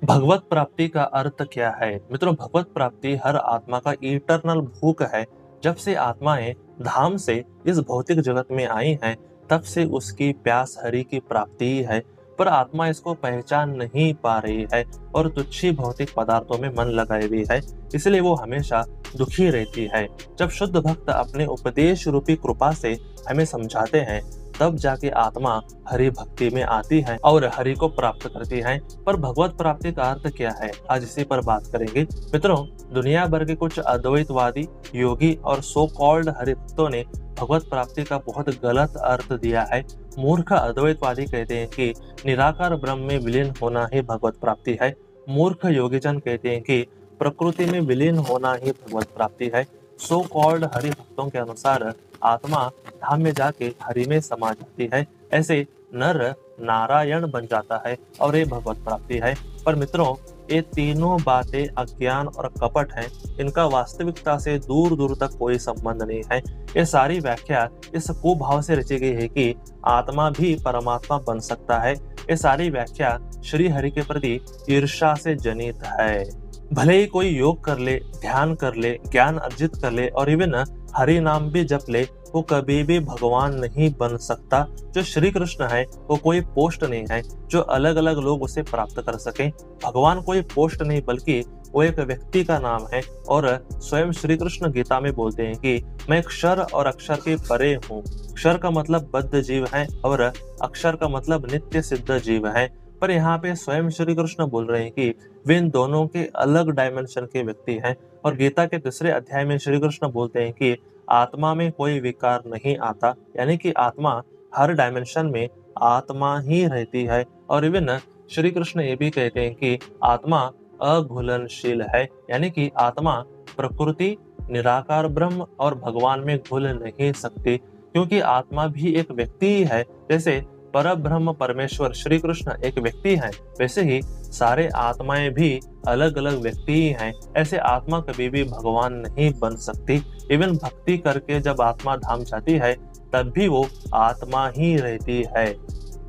भगवत प्राप्ति का अर्थ क्या है? मित्रों, भगवत प्राप्ति हर आत्मा का इटर्नल भूख है। जब से आत्माएं धाम से इस भौतिक जगत में आई हैं, तब से उसकी प्यास हरि की प्राप्ति ही है। पर आत्मा इसको पहचान नहीं पा रही है और तुच्छी भौतिक पदार्थों में मन लगाए हुई है, इसलिए वो हमेशा दुखी रहती है। जब शुद्ध भक्त अपने उपदेश रूपी कृपा से हमें समझाते हैं, तब जाके आत्मा हरि भक्ति में आती है और हरि को प्राप्त करती है। पर भगवत प्राप्ति का अर्थ क्या है, आज इसी पर बात करेंगे। मित्रों, दुनिया भर के कुछ अद्वैतवादी, योगी और सो कॉल्ड हरि भक्तों ने भगवत प्राप्ति का बहुत गलत अर्थ दिया है। मूर्ख अद्वैतवादी कहते हैं कि निराकार ब्रह्म में विलीन होना ही भगवत प्राप्ति है। मूर्ख योगीजन कहते हैं कि प्रकृति में विलीन होना ही भगवत प्राप्ति है। सो कॉल्ड हरि भक्तों के अनुसार आत्मा धाम में जाके हरि में समा जाती है, ऐसे नर नारायण बन जाता है और ये भगवत प्राप्ति है। पर मित्रों, ये तीनों बातें अज्ञान और कपट हैं। इनका वास्तविकता से दूर दूर तक कोई संबंध नहीं है। ये सारी व्याख्या इस कुभाव से रची गई है कि आत्मा भी परमात्मा बन सकता है। ये सारी व्याख्या श्री हरि के प्रति ईर्ष्या से जनित है। भले ही कोई योग कर ले, ध्यान कर ले, ज्ञान अर्जित कर ले और इवन हरि नाम भी जप ले, वो कभी भी भगवान नहीं बन सकता। जो श्री कृष्ण है वो कोई पोस्ट नहीं है जो अलग अलग लोग उसे प्राप्त कर सके। भगवान कोई पोस्ट नहीं, बल्कि वो एक व्यक्ति का नाम है। और स्वयं श्री कृष्ण गीता में बोलते हैं कि मैं क्षर और अक्षर के परे हूँ। क्षर का मतलब बद्ध जीव है और अक्षर का मतलब नित्य सिद्ध जीव है। पर यहाँ पे स्वयं श्री कृष्ण बोल रहे हैं कि वे इन दोनों के अलग डायमेंशन के व्यक्ति हैं। और गीता के तीसरे अध्याय में श्री कृष्ण बोलते हैं कि आत्मा में कोई विकार नहीं आता, यानी कि आत्मा हर डायमेंशन में आत्मा ही रहती है। और इवन श्री कृष्ण ये भी कहते हैं कि आत्मा अघुलनशील है, यानी कि आत्मा प्रकृति, निराकार ब्रह्म और भगवान में घुल नहीं सकती, क्योंकि आत्मा भी एक व्यक्ति ही है। जैसे परब्रह्म परमेश्वर श्री कृष्ण एक व्यक्ति हैं, वैसे ही सारे आत्माएं भी अलग अलग व्यक्ति ही हैं। ऐसे आत्मा कभी भी भगवान नहीं बन सकती। इवन भक्ति करके जब आत्मा धाम जाती है, तब भी वो आत्मा ही रहती है।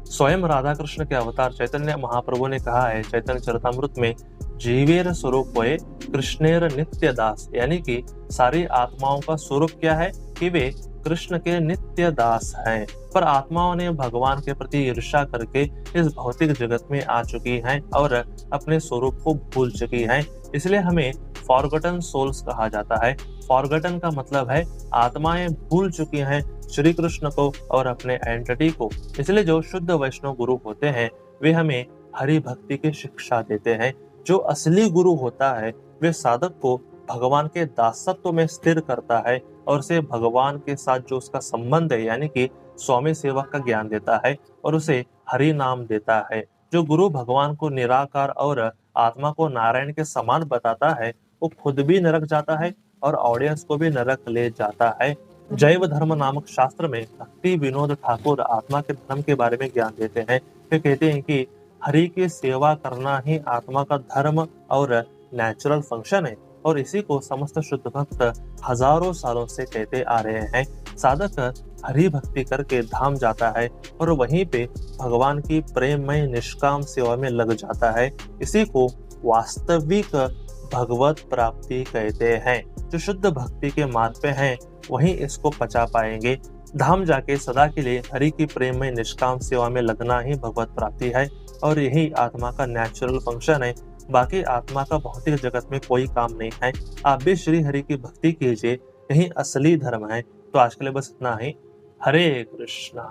स्वयं राधा कृष्ण के अवतार चैतन्य महाप्रभु ने कहा है चैतन्य चरितामृत में, जीवेर स्वरूप होए कृष्णेर नित्य दास, यानी कि सारी आत्माओं का स्वरूप क्या है कि वे कृष्ण के नित्य दास हैं। पर आत्माओं ने भगवान के प्रति ईर्ष्या करके इस भौतिक जगत में आ चुकी हैं और अपने स्वरूप को भूल चुकी हैं। इसलिए हमें फॉरगॉटन सोल्स कहा जाता है। फॉरगॉटन का मतलब है आत्माएं भूल चुकी हैं श्री कृष्ण को और अपने एंटिटी को। इसलिए जो शुद्ध वैष्णव गुरु होते हैं, वे हमें हरि भक्ति की शिक्षा देते हैं। जो असली गुरु होता है, वे साधक को भगवान के दासत्व में स्थिर करता है और उसे भगवान के साथ जो उसका संबंध है, यानी कि स्वामी सेवा का ज्ञान देता है और उसे हरि नाम देता है। जो गुरु भगवान को निराकार और आत्मा को नारायण के समान बताता है, वो खुद भी नरक जाता है और ऑडियंस को भी नरक ले जाता है। जैव धर्म नामक शास्त्र में भक्ति विनोद ठाकुर आत्मा के धर्म के बारे में ज्ञान देते हैं। वे कहते हैं कि हरि की सेवा करना ही आत्मा का धर्म और नेचुरल फंक्शन है, और इसी को समस्त शुद्ध भक्त हजारों सालों से कहते आ रहे हैं। साधक हरि भक्ति करके धाम जाता है और वहीं पे भगवान की प्रेममय निष्काम सेवा में लग जाता है। इसी को वास्तविक भगवत प्राप्ति कहते हैं। जो शुद्ध भक्ति के मार्ग पे हैं, वहीं इसको पचा पाएंगे। धाम जाके सदा के लिए हरि की प्रेममय निष्काम सेवा में लगना ही भगवत प्राप्ति है और यही आत्मा का नेचुरल फंक्शन है। बाकी आत्मा का भौतिक जगत में कोई काम नहीं है। आप भी श्री हरि की भक्ति कीजिए, यही असली धर्म है। तो आज के लिए बस इतना ही। हरे कृष्णा।